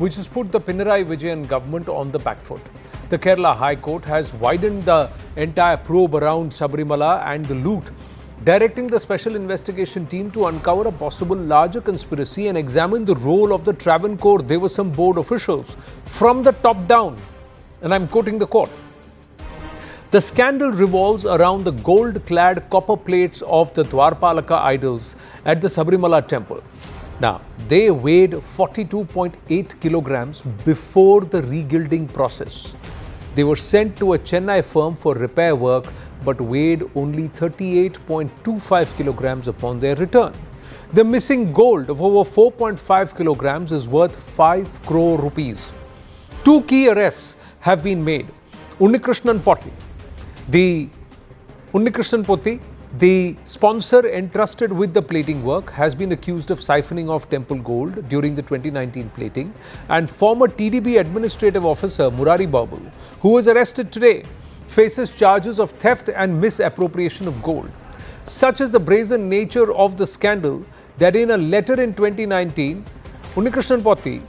which has put the Pinarayi Vijayan government on the back foot. The Kerala High Court has widened the entire probe around Sabarimala and the loot, directing the special investigation team to uncover a possible larger conspiracy and examine the role of the Travancore Devasam board officials from the top down. And I'm quoting the court. The scandal revolves around the gold-clad copper plates of the Dwarpalaka idols at the Sabarimala temple. Now, they weighed 42.8 kilograms before the regilding process. They were sent to a Chennai firm for repair work but weighed only 38.25 kilograms upon their return. The missing gold of over 4.5 kilograms is worth 5 crore rupees. Two key arrests have been made. Unnikrishnan Potti, the sponsor entrusted with the plating work, has been accused of siphoning off temple gold during the 2019 plating, and former TDB administrative officer Murari Babu, who was arrested today, faces charges of theft and misappropriation of gold. Such is the brazen nature of the scandal that in a letter in 2019, Unnikrishnan Potti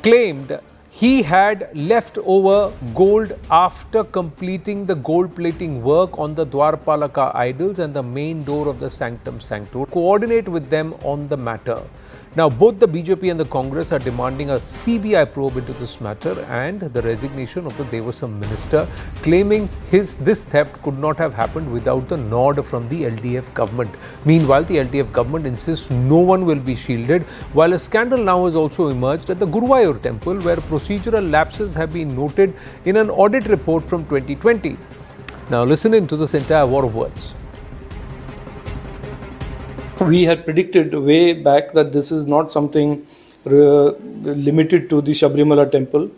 claimed he had left over gold after completing the gold plating work on the Dwarpalaka idols and the main door of the sanctum sanctum. Coordinate with them on the matter. Now, both the BJP and the Congress are demanding a CBI probe into this matter and the resignation of the Devasam minister, claiming this theft could not have happened without the nod from the LDF government. Meanwhile, the LDF government insists no one will be shielded, while a scandal now has also emerged at the Guruvayur temple, where procedural lapses have been noted in an audit report from 2020. Now, listen in to this entire war of words. We had predicted way back that this is not something limited to the Sabarimala temple.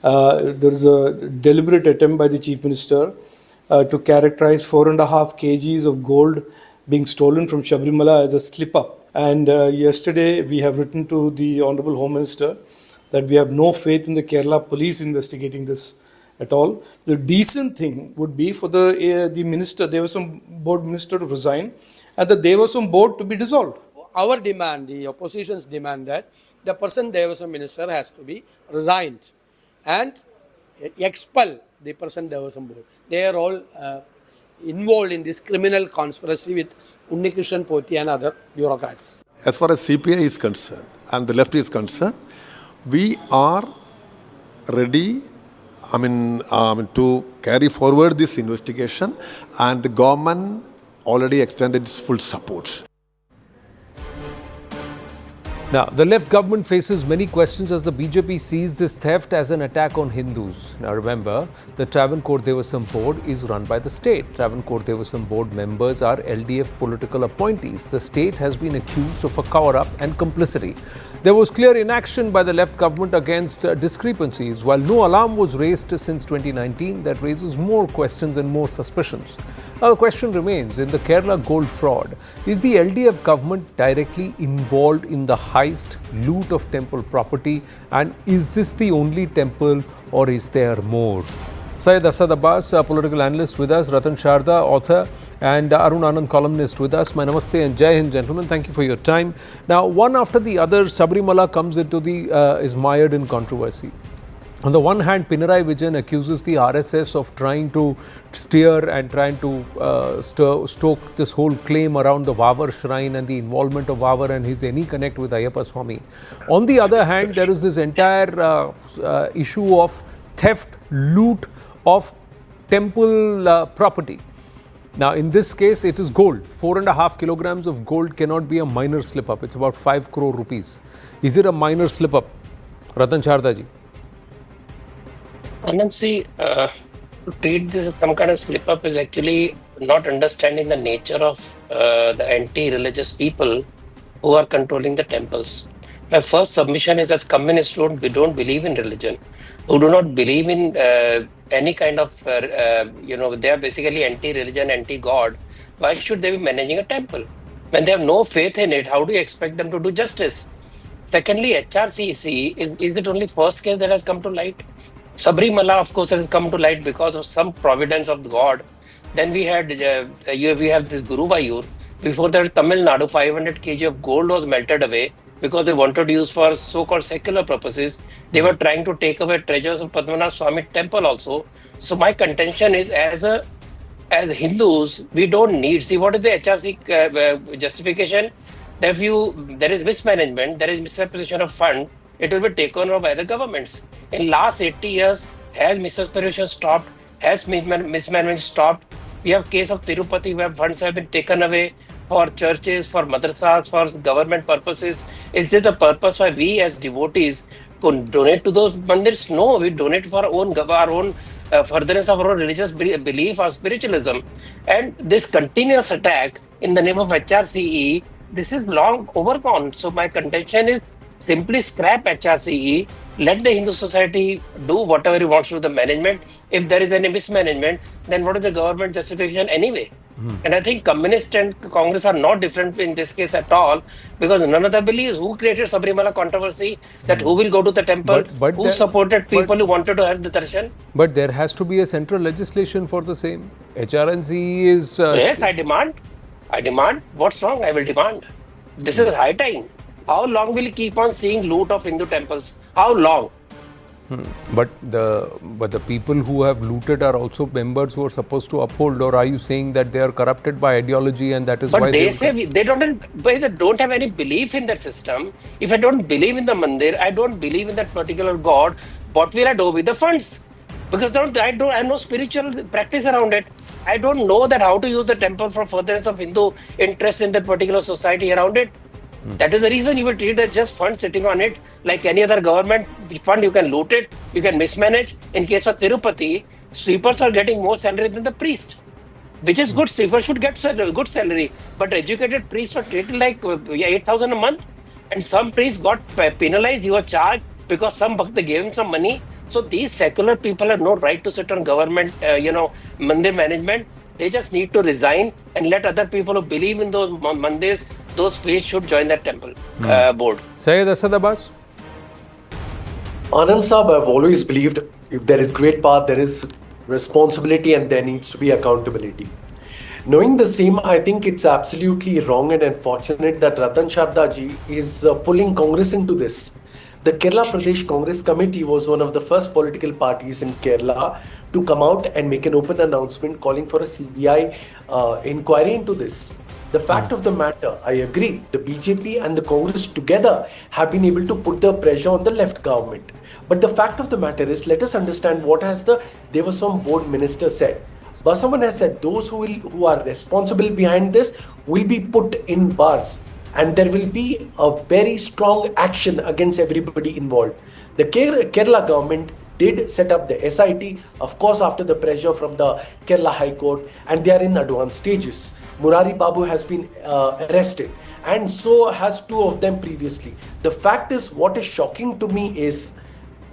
There is a deliberate attempt by the Chief Minister to characterize 4.5 kgs of gold being stolen from Sabarimala as a slip-up. And yesterday we have written to the Honourable Home Minister that we have no faith in the Kerala police investigating this at all. The decent thing would be for the minister, Devasam board minister, to resign and the Devasam board to be dissolved. Our demand, the opposition's demand, that the person Devasam minister has to be resigned and expel the person Devasam board. They are all involved in this criminal conspiracy with Unnikrishnan Potti and other bureaucrats. As far as CPI is concerned and the left is concerned, we are ready to carry forward this investigation, and the government already extended its full support. Now, the left government faces many questions as the BJP sees this theft as an attack on Hindus. Now, remember, the Travancore Devasam board is run by the state. Travancore Devasam board members are LDF political appointees. The state has been accused of a cover-up and complicity. There was clear inaction by the left government against discrepancies, while no alarm was raised since 2019. That raises more questions and more suspicions. Now, the question remains, in the Kerala gold fraud, is the LDF government directly involved in the heist, loot of temple property, and is this the only temple or is there more? Syed Asad Abbas, a political analyst with us, Ratan Sharda, author, and Arun Anand, columnist with us. My namaste and Jai Hind, gentlemen. Thank you for your time. Now, one after the other, Sabarimala comes into is mired in controversy. On the one hand, Pinarayi Vijayan accuses the RSS of trying to steer and trying to stoke this whole claim around the Vavar shrine and the involvement of Vavar and his any connect with Ayyappa Swami. On the other hand, there is this entire issue of theft, loot of temple property. Now, in this case, it is gold. 4.5 kilograms of gold cannot be a minor slip-up. It's about 5 crore rupees. Is it a minor slip-up? Ratan Sharda ji. Anand, to treat this as some kind of slip-up is actually not understanding the nature of the anti-religious people who are controlling the temples. My first submission is, as communists, we don't believe in religion, who do not believe in any kind of, they are basically anti-religion, anti-God. Why should they be managing a temple? When they have no faith in it, how do you expect them to do justice? Secondly, HRCC, is it only first case that has come to light? Sabarimala, of course, has come to light because of some providence of God. Then we had we have this Guruvayur. Before that, Tamil Nadu, 500 kg of gold was melted away because they wanted to use for so-called secular purposes. They were trying to take away treasures of Padmanath Swami temple also. So my contention is, as Hindus, we don't need. See, what is the HRC justification? That if there is mismanagement, there is misappropriation of fund, it will be taken over by the governments. In last 80 years, has misappropriation stopped? Has mismanagement stopped? We have case of Tirupati where funds have been taken away for churches, for madrasas, for government purposes. Is this the purpose why we as devotees could donate to those mandirs? No, we donate for our own furtherance of our own religious belief or spiritualism. And this continuous attack in the name of HRCE, this is long overgone. So my contention is simply scrap HRCE, let the Hindu society do whatever it wants to do the management. If there is any mismanagement, then what is the government justification anyway? And I think Communist and Congress are not different in this case at all, because none of them believes who created Sabarimala controversy, that who will go to the temple, who supported people who wanted to have the darshan. But there has to be a central legislation for the same. HRNC is... Yes, I demand. What's wrong? I will demand. This is high time. How long will you keep on seeing loot of Hindu temples? How long? But the people who have looted are also members who are supposed to uphold, or are you saying that they are corrupted by ideology and that is why they say they don't have any belief in that system. If I don't believe in the mandir, I don't believe in that particular god, what will I do with the funds? Because I have no spiritual practice around it. I don't know that how to use the temple for furtherance of Hindu interest in that particular society around it. That is the reason you will treat it as just fund sitting on it. Like any other government fund, you can loot it, you can mismanage. In case of Tirupati, sweepers are getting more salary than the priest, which is good. Sweepers should get good salary. But educated priests were treated like 8,000 a month. And some priests got penalized, he was charged because some bhakta gave him some money. So these secular people have no right to sit on government, mandir management. They just need to resign and let other people who believe in those mandirs, those faiths should join that temple board. Syed Asad Abbas? Anand Saab, I've always believed if there is great power, there is responsibility and there needs to be accountability. Knowing the same, I think it's absolutely wrong and unfortunate that Ratan Sharda ji is pulling Congress into this. The Kerala Pradesh Congress Committee was one of the first political parties in Kerala to come out and make an open announcement calling for a CBI inquiry into this. The fact of the matter, I agree, the BJP and the Congress together have been able to put the pressure on the left government. But the fact of the matter is, let us understand what has the Devaswam board minister said. Basavan has said those who are responsible behind this will be put in bars. And there will be a very strong action against everybody involved. The Kerala government did set up the SIT, of course, after the pressure from the Kerala High Court, and they are in advanced stages. Murari Babu has been arrested, and so has two of them previously. The fact is, what is shocking to me is,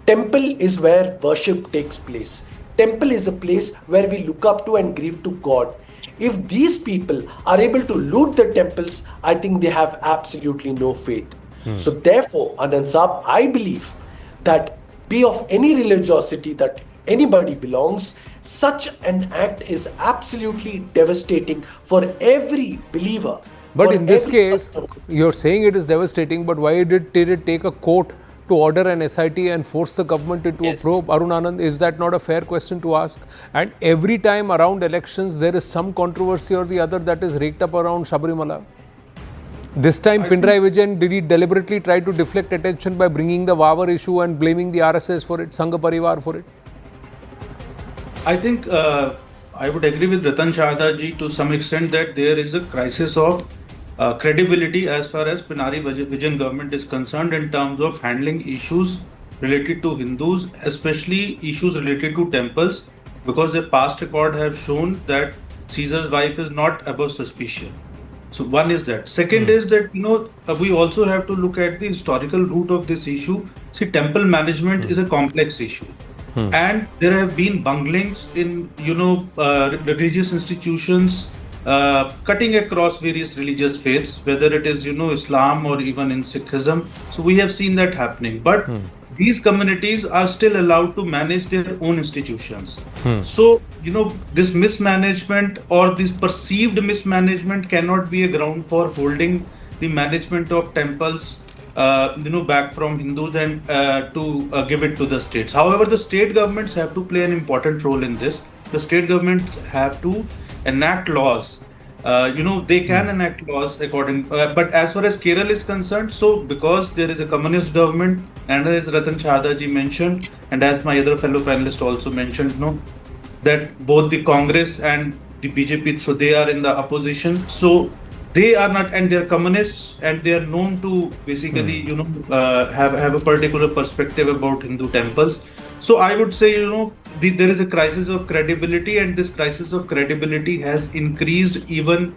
temple is where worship takes place. Temple is a place where we look up to and grieve to God. If these people are able to loot the temples, I think they have absolutely no faith. So therefore, Anand Saab, I believe that be of any religiosity that anybody belongs, such an act is absolutely devastating for every believer. But in this case, you're saying it is devastating, but why did it take a court to order an SIT and force the government into a probe? Arun Anand, is that not a fair question to ask? And every time around elections, there is some controversy or the other that is raked up around Sabarimala. This time, Pinarayi Vijayan, did he deliberately try to deflect attention by bringing the Vavar issue and blaming the RSS for it, Sangha Parivar for it? I think I would agree with Ratan Sharda ji to some extent that there is a crisis of credibility as far as Pinarayi Vijayan government is concerned in terms of handling issues related to Hindus, especially issues related to temples, because their past record have shown that Caesar's wife is not above suspicion. So one is that. Second is that, we also have to look at the historical root of this issue. See, temple management is a complex issue. And there have been bunglings in, religious institutions, cutting across various religious faiths, whether it is, Islam or even in Sikhism. So we have seen that happening. But these communities are still allowed to manage their own institutions. So, this mismanagement or this perceived mismanagement cannot be a ground for holding the management of temples back from Hindus and to give it to the states. However, the state governments have to play an important role in this. The state governments have to enact laws. They can enact laws according, but as far as Kerala is concerned, so because there is a communist government, and as Ratan Chadha ji mentioned, and as my other fellow panelist also mentioned, that both the Congress and the BJP, so they are in the opposition. So they are not, and they're communists, and they are known to basically, have a particular perspective about Hindu temples. So I would say, there is a crisis of credibility, and this crisis of credibility has increased even,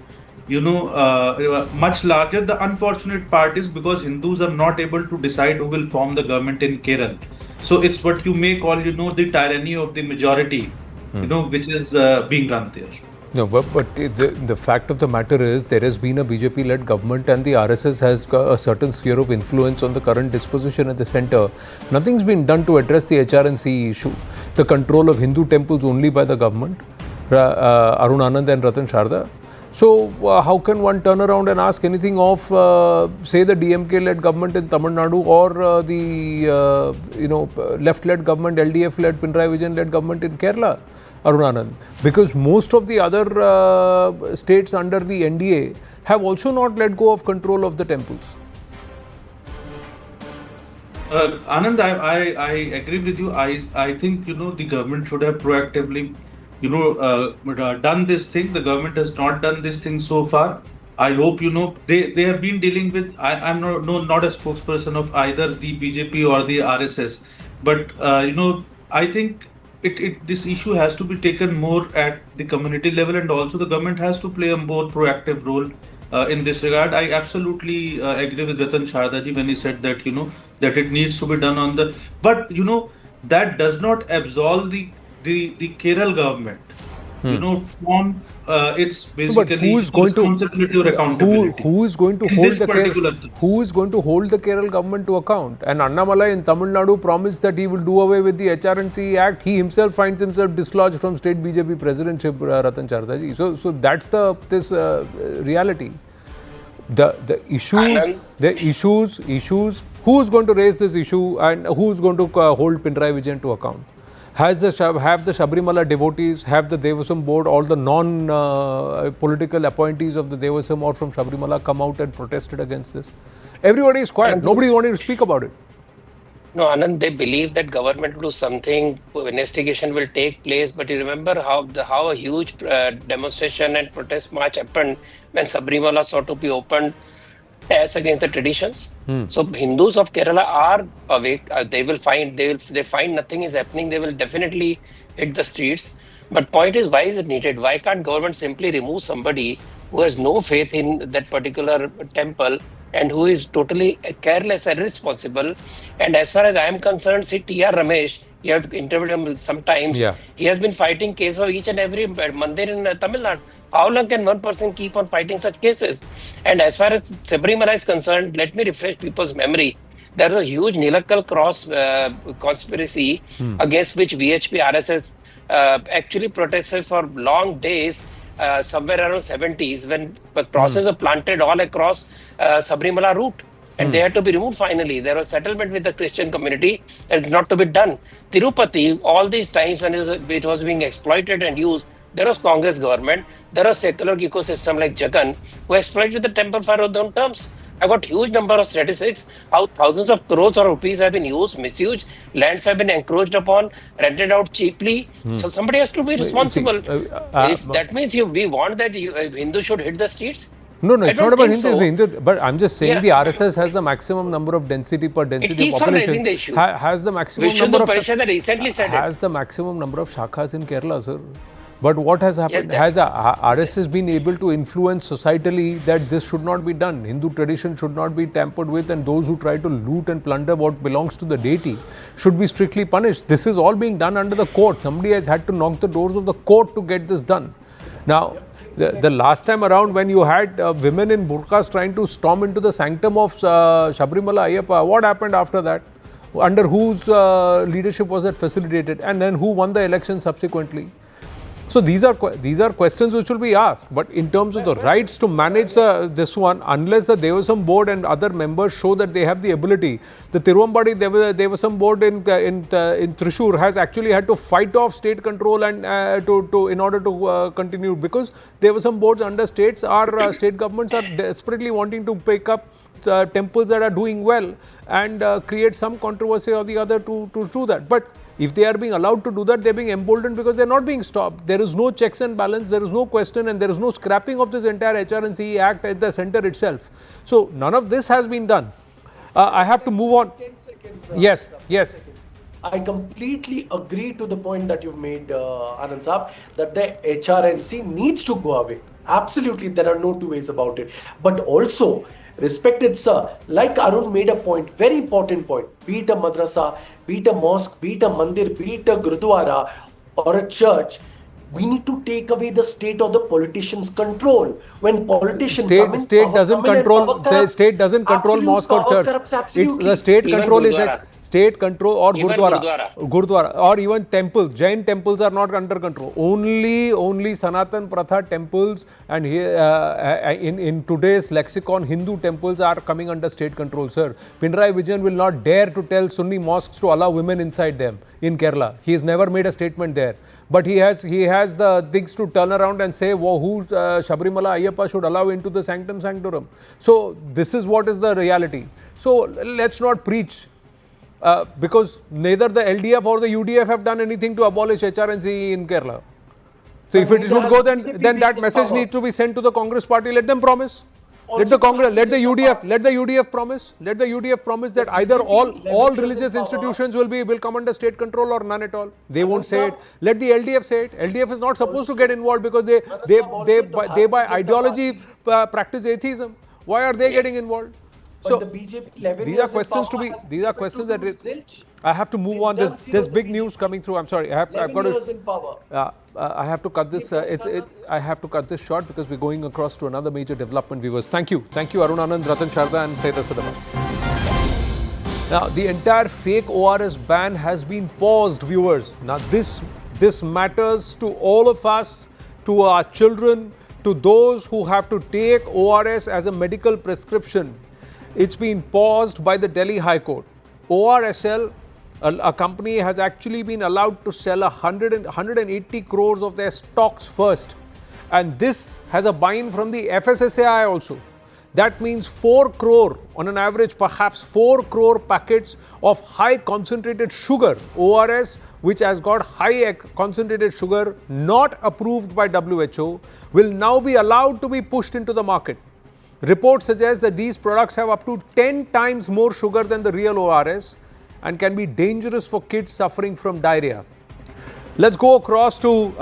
much larger. The unfortunate part is because Hindus are not able to decide who will form the government in Kerala. So it's what you may call, the tyranny of the majority, which is being run there. No, but the fact of the matter is there has been a BJP-led government and the RSS has got a certain sphere of influence on the current disposition at the centre. Nothing's been done to address the HRNC issue. The control of Hindu temples only by the government, Arun Anand and Ratan Sharda. So how can one turn around and ask anything of, say, the DMK-led government in Tamil Nadu or the left-led government, LDF-led, Pinarayi Vijayan-led government in Kerala? Arun Anand, because most of the other states under the NDA have also not let go of control of the temples. Anand, I agree with you. I think the government should have proactively done this thing. The government has not done this thing so far. I hope they have been dealing with. I'm not a spokesperson of either the BJP or the RSS, but I think. This issue has to be taken more at the community level, and also the government has to play a more proactive role in this regard. I absolutely agree with Ratan Sharda ji when he said that that it needs to be done on the, but that does not absolve the Kerala government from its basically responsibility or accountability. Who is going to hold the Kerala government to account? And Annamalai in Tamil Nadu promised that he will do away with the HRNC Act. He himself finds himself dislodged from state BJP presidentship, Ratan Sharda ji. So that's this reality. The issues. Who is going to raise this issue and who is going to hold Pinarayi Vijayan to account? Have the Sabarimala devotees, have the Devasam board, all the non-political appointees of the Devasam or from Sabarimala come out and protested against this? Everybody is quiet. Nobody wanted to speak about it. No, Anand, they believe that government will do something, investigation will take place. But you remember how a huge demonstration and protest march happened when Sabarimala sought to be opened as against the traditions. So Hindus of Kerala are awake. They find nothing is happening. They will definitely hit the streets. But point is, why is it needed? Why can't government simply remove somebody who has no faith in that particular temple and who is totally careless and irresponsible? And as far as I am concerned, see T.R. Ramesh, you have interviewed him sometimes. Yeah. He has been fighting cases of each and every mandir in Tamil Nadu. How long can one person keep on fighting such cases? And as far as Sabarimala is concerned, let me refresh people's memory. There was a huge Nilakal cross conspiracy against which VHP RSS actually protested for long days, somewhere around 70s, when the crosses were planted all across Sabarimala route. And they had to be removed finally. There was settlement with the Christian community that is not to be done. Tirupati, all these times when it was being exploited and used, there was Congress government, there was secular ecosystem like Jagan, who exploited the temple for their own terms. I got huge number of statistics, how thousands of crores of rupees have been used, misused, lands have been encroached upon, rented out cheaply. So somebody has to be responsible. If that means we want that Hindu should hit the streets. No, it's not about Hindu, but I'm just saying the RSS has the maximum number of density per density of population. The issue. Has the maximum number of recently said has the maximum number of shakhas in Kerala, sir. But what has happened? Has RSS been able to influence societally that this should not be done? Hindu tradition should not be tampered with, and those who try to loot and plunder what belongs to the deity should be strictly punished. This is all being done under the court. Somebody has had to knock the doors of the court to get this done. Now, the last time around when you had women in burqas trying to storm into the sanctum of Sabarimala Ayyappa, what happened after that? Under whose leadership was that facilitated? And then who won the election subsequently? So these are questions which will be asked. But in terms of the rights to manage this one, unless the Devasam board and other members show that they have the ability, the Tiruvambadi Devasam board in Thrissur has actually had to fight off state control and in order to continue, because Devasam boards under states are state governments are desperately wanting to pick up temples that are doing well and create some controversy or the other to do that. But if they are being allowed to do that, they are being emboldened because they are not being stopped. There is no checks and balance, there is no question, and there is no scrapping of this entire HRNCE Act at the centre itself. So none of this has been done. I have to move on. 10 seconds. Yes. I completely agree to the point that you've made, Anand Saab, that the HRNC needs to go away. Absolutely, there are no two ways about it. But also, respected sir, like Arun made a point, very important point, be it a madrasa, be it a mosque, be it a mandir, be it a gurudwara or a church, we need to take away the state or the politicians' control. When politicians State doesn't control mosque or church. It's the state Even control Gurdwara. State control or Even Gurdwara or even temples. Jain temples are not under control. Only Sanatan Pratha temples and in today's lexicon, Hindu temples are coming under state control, sir. Pinarayi Vijayan will not dare to tell Sunni mosques to allow women inside them in Kerala. He has never made a statement there. But he has the things to turn around and say who Sabarimala Ayyappa should allow into the sanctum sanctorum. So this is what is the reality. So let's not preach. Because neither the LDF or the UDF have done anything to abolish HRNC in Kerala. So if it should go, then that message needs to be sent to the Congress party. Let them promise. Let the UDF promise. Let the UDF promise that either all religious institutions will come under state control or none at all. They won't say it. Let the LDF say it. LDF is not supposed to get involved because they by ideology practice atheism. Why are they getting involved? So the BJP these are questions that I have to move on. There's big news coming through. I'm sorry. I've got to. I have to cut this. I have to cut this short because we're going across to another major development. Viewers, thank you, Arun Anand, Ratan Sharda, and Saida Sadama. Now the entire fake ORS ban has been paused, viewers. Now this matters to all of us, to our children, to those who have to take ORS as a medical prescription. It's been paused by the Delhi High Court. ORSL, a company, has actually been allowed to sell 180 crores of their stocks first. And this has a buy-in from the FSSAI also. That means 4 crore, on an average perhaps 4 crore packets of high concentrated sugar, ORS, which has got high concentrated sugar not approved by WHO, will now be allowed to be pushed into the market. Reports suggest that these products have up to 10 times more sugar than the real ORS and can be dangerous for kids suffering from diarrhea. Let's go across to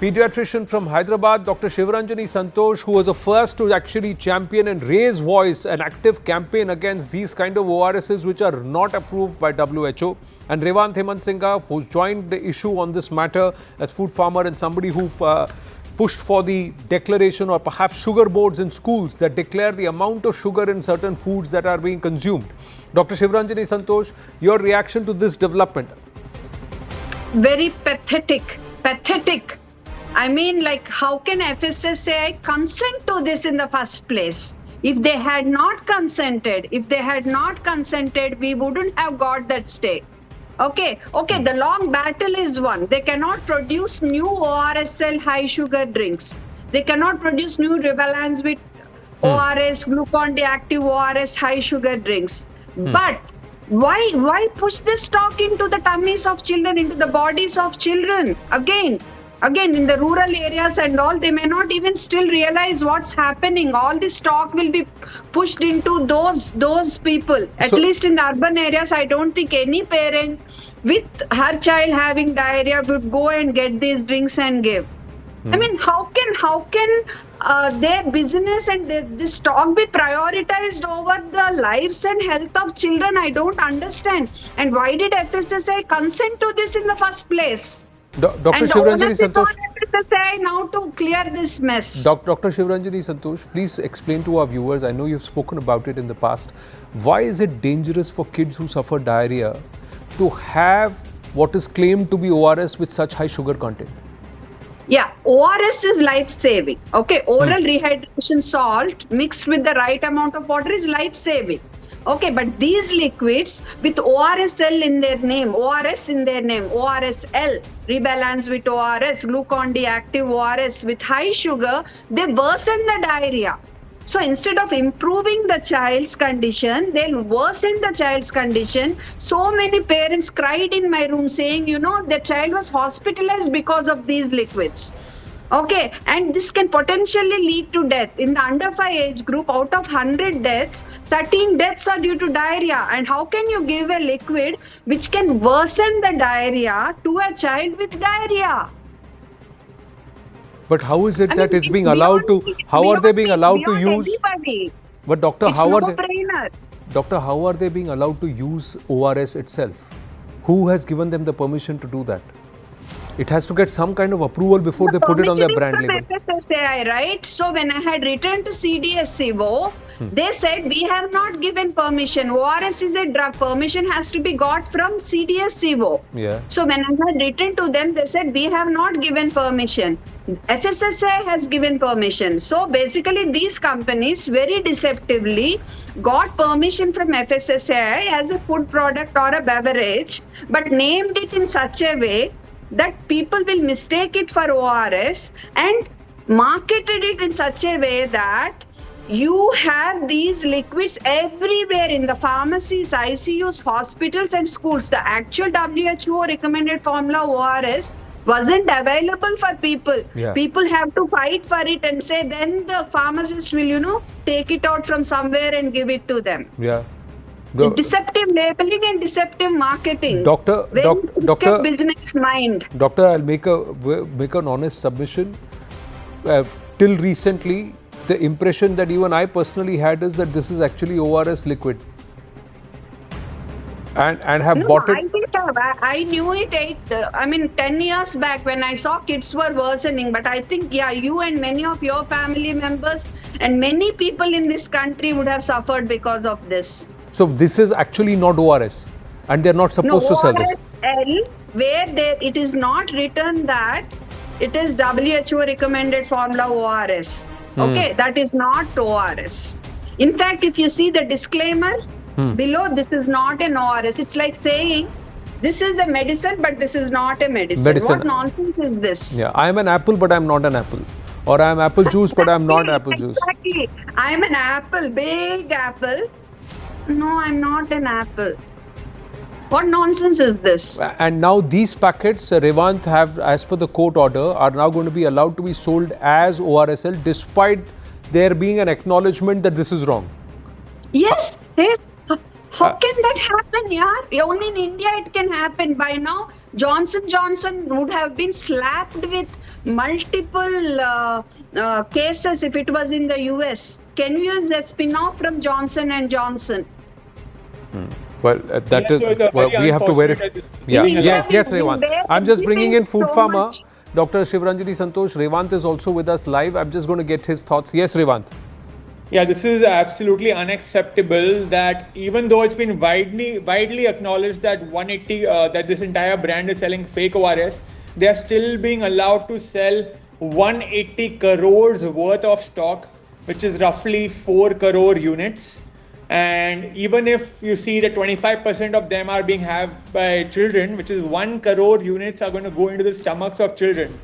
pediatrician from Hyderabad, Dr. Shivaranjani Santosh, who was the first to actually champion and raise voice, an active campaign against these kind of ORSs which are not approved by WHO. And Revant Hemant Singha, who's joined the issue on this matter as food farmer and somebody who pushed for the declaration or perhaps sugar boards in schools that declare the amount of sugar in certain foods that are being consumed. Dr. Shivaranjani Santosh, your reaction to this development? Very pathetic. I mean, like, how can FSSAI consent to this in the first place? If they had not consented, we wouldn't have got that stay. Okay, the long battle is won. They cannot produce new ORSL high sugar drinks. They cannot produce new Rivalans with ORS, Glucon-D active ORS high sugar drinks. But why push this stock into the tummies of children, into the bodies of children? Again, in the rural areas and all, they may not even still realize what's happening. All this stock will be pushed into those people. At least in the urban areas, I don't think any parent with her child having diarrhea would go and get these drinks and give. I mean, how can their business and this stock be prioritized over the lives and health of children? I don't understand. And why did FSSAI consent to this in the first place? Dr. Shivaranjani Santosh, FSSAI now to clear this mess. Dr. Shivaranjani Santosh, please explain to our viewers, I know you've spoken about it in the past, why is it dangerous for kids who suffer diarrhea to have what is claimed to be ORS with such high sugar content? Yeah, ORS is life saving. Okay, oral rehydration salt mixed with the right amount of water is life saving. Okay, but these liquids with ORSL in their name, ORS in their name, ORSL, rebalance with ORS, glucon D active ORS with high sugar, they worsen the diarrhea. So instead of improving the child's condition, they'll worsen the child's condition. So many parents cried in my room saying, the child was hospitalized because of these liquids. Okay, and this can potentially lead to death. In the under 5 age group, out of 100 deaths, 13 deaths are due to diarrhea. And how can you give a liquid which can worsen the diarrhea to a child with diarrhea? But how is it I that mean, it's being it's allowed to? beyond me, How are they beyond being me, allowed to beyond use? anybody. But doctor, It's how are they? no-brainer. Doctor, how are they being allowed to use ORS itself? Who has given them the permission to do that? It has to get some kind of approval before they put it on their brand label. FSSAI, right? So when I had returned to CDSCO, they said we have not given permission. ORS is a drug. Permission has to be got from CDSCO. Yeah. So when I had written to them, they said we have not given permission. FSSAI has given permission. So basically, these companies very deceptively got permission from FSSAI as a food product or a beverage, but named it in such a way that people will mistake it for ORS and marketed it in such a way that you have these liquids everywhere in the pharmacies, ICUs, hospitals and schools. The actual WHO recommended formula ORS wasn't available for people. Yeah. People have to fight for it and say then the pharmacist will, take it out from somewhere and give it to them. Yeah. Deceptive labeling and deceptive marketing. Doctor, Business mind. Doctor, I'll make an honest submission. Till recently, the impression that even I personally had is that this is actually ORS liquid, and have bought it. I knew it 10 years back when I saw kids were worsening. But I think, you and many of your family members and many people in this country would have suffered because of this. So this is actually not ORS, and they're not supposed to sell this. ORSL, where it is not written that it is WHO recommended formula ORS. Okay, that is not ORS. In fact, if you see the disclaimer below, this is not an ORS. It's like saying this is a medicine, but this is not a medicine. What nonsense is this? Yeah, I am an apple, but I am not an apple. Or I am apple juice, but I am not apple juice. Exactly. I am an apple, big apple. No, I'm not an apple. What nonsense is this? And now these packets, Revant, have, as per the court order, are now going to be allowed to be sold as ORSL despite there being an acknowledgement that this is wrong. Yes. How can that happen, yaar? Only in India it can happen. By now, Johnson would have been slapped with multiple cases if it was in the US. Can we use a spin-off from Johnson & Johnson? Well, we have to verify. Yes, Revant. I'm just bringing in Food Farmer. Dr. Shivranjani Santosh, Revant is also with us live. I'm just going to get his thoughts. Yes, Revant. Yeah, this is absolutely unacceptable that even though it's been widely acknowledged that 180 that this entire brand is selling fake ORS, they are still being allowed to sell 180 crores worth of stock, which is roughly 4 crore units. And even if you see that 25% of them are being had by children, which is 1 crore units are going to go into the stomachs of children.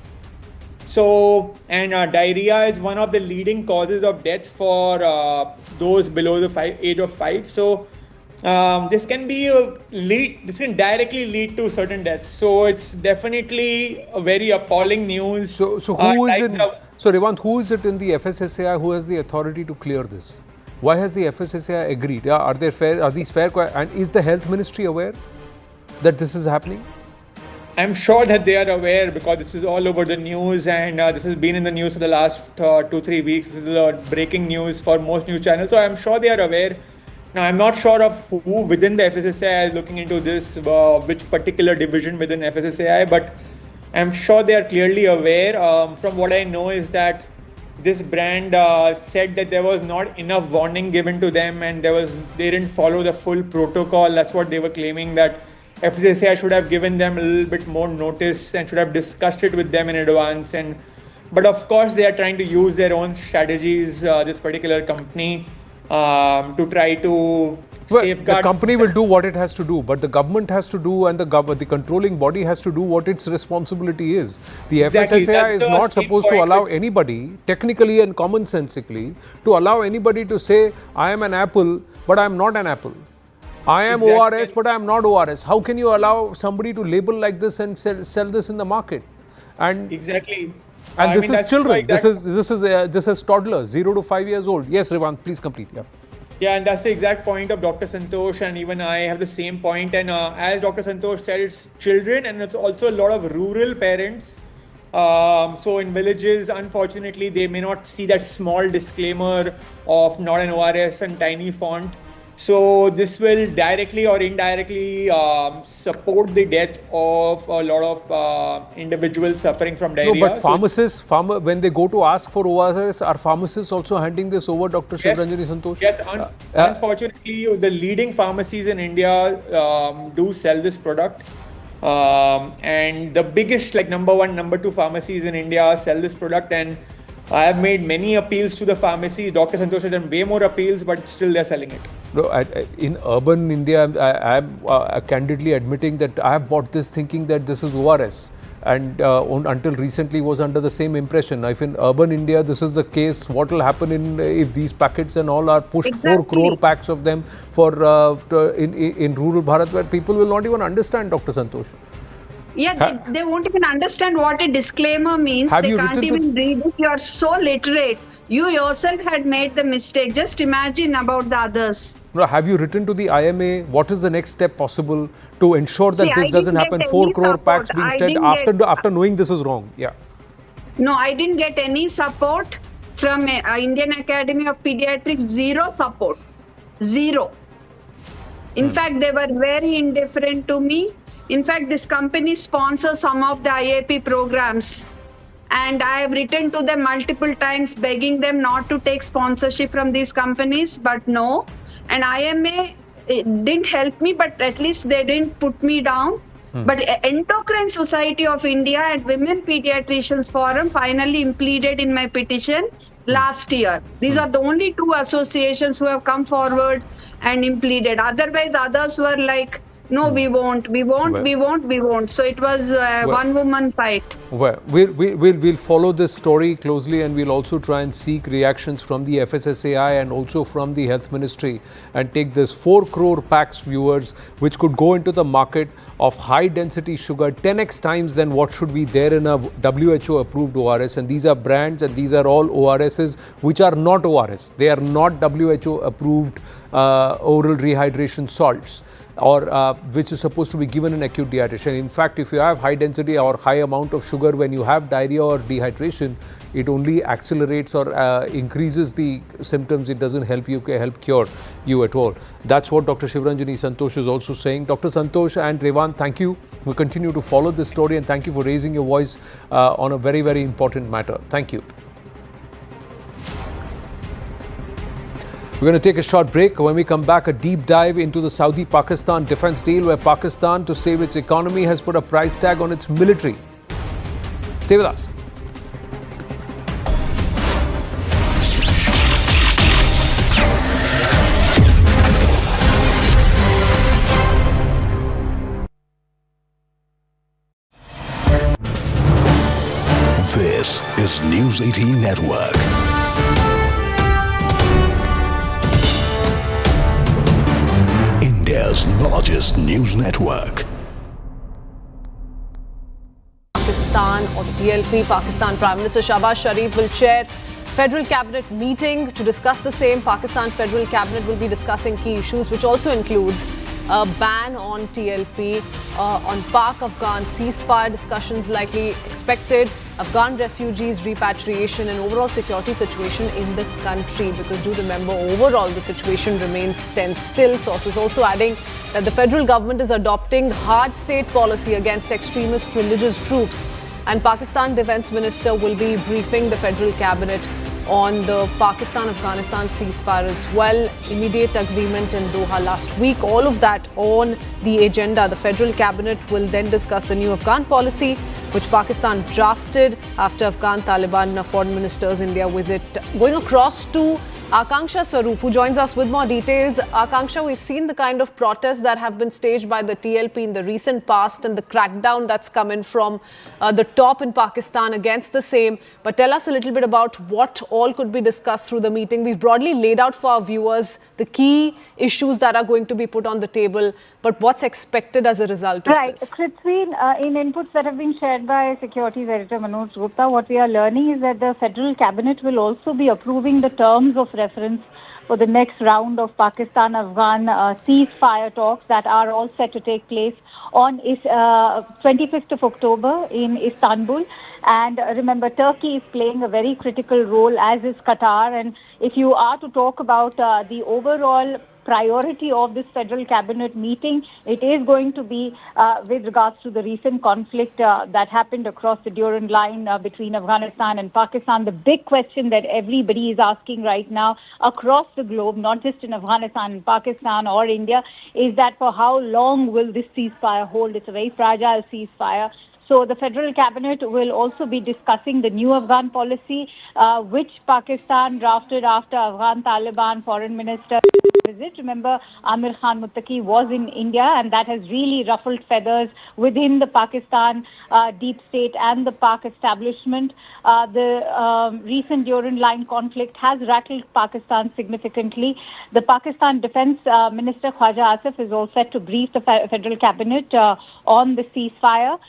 So, and diarrhea is one of the leading causes of death for those below the age of 5. So, this can directly lead to certain deaths. So, it's definitely a very appalling news. So who is it? So, Revant, who is it in the FSSAI who has the authority to clear this? Why has the FSSAI agreed? Are these fair? And is the Health Ministry aware that this is happening? I'm sure that they are aware because this is all over the news and this has been in the news for the last 2-3 weeks. This is breaking news for most news channels. So I'm sure they are aware. Now, I'm not sure of who within the FSSAI is looking into this, which particular division within FSSAI, but I'm sure they are clearly aware. From what I know is that this brand said that there was not enough warning given to them and they didn't follow the full protocol. That's what they were claiming, that FSSAI should have given them a little bit more notice and should have discussed it with them in advance. But of course, they are trying to use their own strategies, this particular company, to try to safeguard. The company will do what it has to do, but the government has to do, and the controlling body has to do what its responsibility is. The Exactly. FSSAI is That's the not key supposed to point. allow anybody, technically and commonsensically, to allow anybody to say, I am an apple, but I am not an apple. I am Exactly. ORS, but I am not ORS. How can you allow somebody to label like this and sell this in the market? And Exactly. and I this mean, is that's children. why This is toddlers, 0 to 5 years old. Yes, Revant, please complete. Yeah. Yeah, and that's the exact point of Dr. Santosh, and even I have the same point. And as Dr. Santosh said, it's children, and it's also a lot of rural parents. So in villages, unfortunately, they may not see that small disclaimer of not an ORS and tiny font. So this will directly or indirectly support the death of a lot of individuals suffering from diarrhea. No, but pharmacists, when they go to ask for ORS, are pharmacists also handing this over, Dr. Shivranjani Santosh? Yes, unfortunately, the leading pharmacies in India do sell this product. And the biggest, like number 1, number 2 pharmacies in India sell this product. And I have made many appeals to the pharmacy. Dr. Santosh has done way more appeals, but still they're selling it. No, in urban India, I am candidly admitting that I have bought this thinking that this is ORS, and until recently was under the same impression. If in urban India this is the case, what will happen if these packets and all are pushed, Exactly. 4 crore packs of them for in rural Bharat, where people will not even understand, Dr. Santosh. Yeah, they won't even understand what a disclaimer means. Have They you can't written to- even read it. You are so literate. You yourself had made the mistake. Just imagine about the others. No, have you written to the IMA? What is the next step possible to ensure that See, this I doesn't didn't happen? get 4 any crore packs support. being I said didn't after knowing this is wrong. Yeah. No, I didn't get any support from Indian Academy of Pediatrics. Zero support. Zero. In fact, they were very indifferent to me. In fact, this company sponsors some of the IAP programs. And I have written to them multiple times begging them not to take sponsorship from these companies, but no. And IMA didn't help me, but at least they didn't put me down. But Endocrine Society of India and Women Pediatricians Forum finally pleaded in my petition last year. These are the only 2 associations who have come forward and pleaded. Otherwise, others were like, no, we won't. So it was a one-woman fight. Well, we'll follow this story closely, and we'll also try and seek reactions from the FSSAI and also from the Health Ministry, and take this 4 crore packs, viewers, which could go into the market of high density sugar 10x times than what should be there in a WHO approved ORS. And these are brands, and these are all ORSs which are not ORS. They are not WHO approved oral rehydration salts, or which is supposed to be given in acute dehydration. In fact, if you have high density or high amount of sugar when you have diarrhea or dehydration, it only accelerates or increases the symptoms. It doesn't help cure you at all. That's what Dr. Shivranjani Santosh is also saying. Dr. Santosh and Revant, thank you. We'll continue to follow this story, and thank you for raising your voice on a very, very important matter. Thank you. We're going to take a short break. When we come back, a deep dive into the Saudi-Pakistan defense deal, where Pakistan, to save its economy, has put a price tag on its military. Stay with us. This is News 18 Network. India's largest news network. Pakistan or the DLP, Pakistan Prime Minister Shahbaz Sharif will chair Federal Cabinet meeting to discuss the same. Pakistan Federal Cabinet will be discussing key issues, which also includes a ban on TLP, on Pak-Afghan ceasefire discussions likely expected, Afghan refugees repatriation, and overall security situation in the country. Because do remember, overall the situation remains tense still. Sources also adding that the federal government is adopting hard state policy against extremist religious groups, and Pakistan Defence Minister will be briefing the federal cabinet on the Pakistan-Afghanistan ceasefire as well. Immediate agreement in Doha last week. All of that on the agenda. The federal cabinet will then discuss the new Afghan policy, which Pakistan drafted after Afghan Taliban foreign minister's India visit. Going across to Akanksha Swaroop, who joins us with more details. Akanksha, we've seen the kind of protests that have been staged by the TLP in the recent past and the crackdown that's come in from the top in Pakistan against the same. But tell us a little bit about what all could be discussed through the meeting. We've broadly laid out for our viewers the key issues that are going to be put on the table, but what's expected as a result of this? Right. Krithvi, in inputs that have been shared by Securities Editor Manoj Gupta, what we are learning is that the federal cabinet will also be approving the terms of reference for the next round of Pakistan-Afghan ceasefire talks that are all set to take place on 25th of October in Istanbul. And remember, Turkey is playing a very critical role, as is Qatar. And if you are to talk about the overall priority of this federal cabinet meeting, it is going to be with regards to the recent conflict that happened across the Durand line between Afghanistan and Pakistan. The big question that everybody is asking right now across the globe, not just in Afghanistan and Pakistan or India, is that for how long will this ceasefire hold? It's a very fragile ceasefire. So the federal cabinet will also be discussing the new Afghan policy, which Pakistan drafted after Afghan Taliban foreign minister visit. Remember, Amir Khan Muttaqi was in India, and that has really ruffled feathers within the Pakistan deep state and the Pak establishment. The recent Durand line conflict has rattled Pakistan significantly. The Pakistan Defence Minister Khwaja Asif is all set to brief the federal cabinet on the ceasefire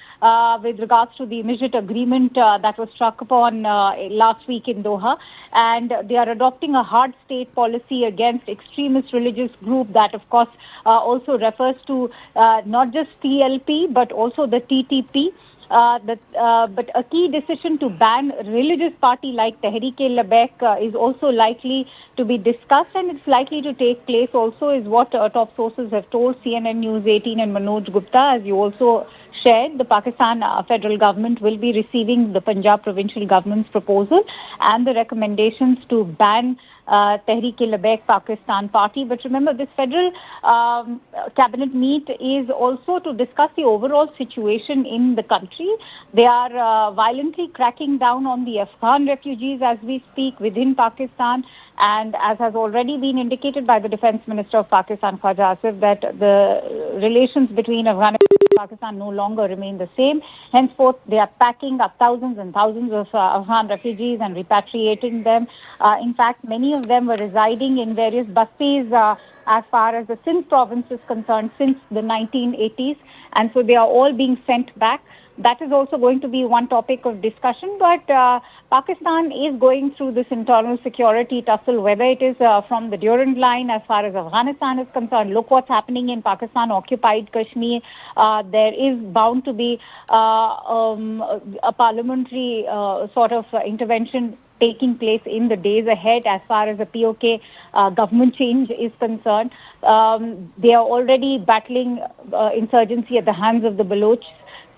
with regards to the immediate agreement that was struck upon last week in Doha. And they are adopting a hard state policy against extremist religious group that, of course, also refers to not just TLP, but also the TTP. But a key decision to ban religious party like Tehreek-e-Labbaik is also likely to be discussed, and it's likely to take place also, is what top sources have told CNN News 18 and Manoj Gupta. As you also shared, the Pakistan federal government will be receiving the Punjab provincial government's proposal and the recommendations to ban Tehreek-e-Labbaik Pakistan party. But remember, this federal cabinet meet is also to discuss the overall situation in the country. They are violently cracking down on the Afghan refugees as we speak within Pakistan. And as has already been indicated by the Defence Minister of Pakistan, Khwaja Asif, that the relations between Afghanistan and Pakistan no longer remain the same. Henceforth, they are packing up thousands and thousands of Afghan refugees and repatriating them. In fact, many of them were residing in various bastis as far as the Sindh province is concerned since the 1980s. And so they are all being sent back. That is also going to be one topic of discussion. But Pakistan is going through this internal security tussle, whether it is from the Durand line as far as Afghanistan is concerned. Look what's happening in Pakistan-occupied Kashmir. There is bound to be a parliamentary sort of intervention taking place in the days ahead as far as the POK government change is concerned. They are already battling insurgency at the hands of the Baloch.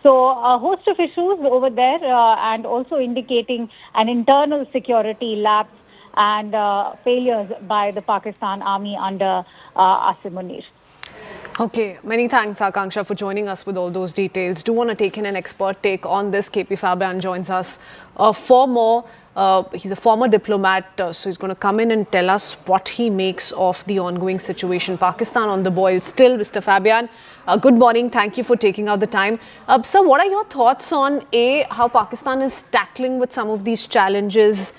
So a host of issues over there and also indicating an internal security lapse and failures by the Pakistan army under Asim Munir. Okay, many thanks, Akanksha, for joining us with all those details. Do want to take in an expert take on this. KP Fabian joins us for more. He's a former diplomat, so he's going to come in and tell us what he makes of the ongoing situation. Pakistan on the boil still. Mr. Fabian, good morning. Thank you for taking out the time. Sir, what are your thoughts on how Pakistan is tackling with some of these challenges?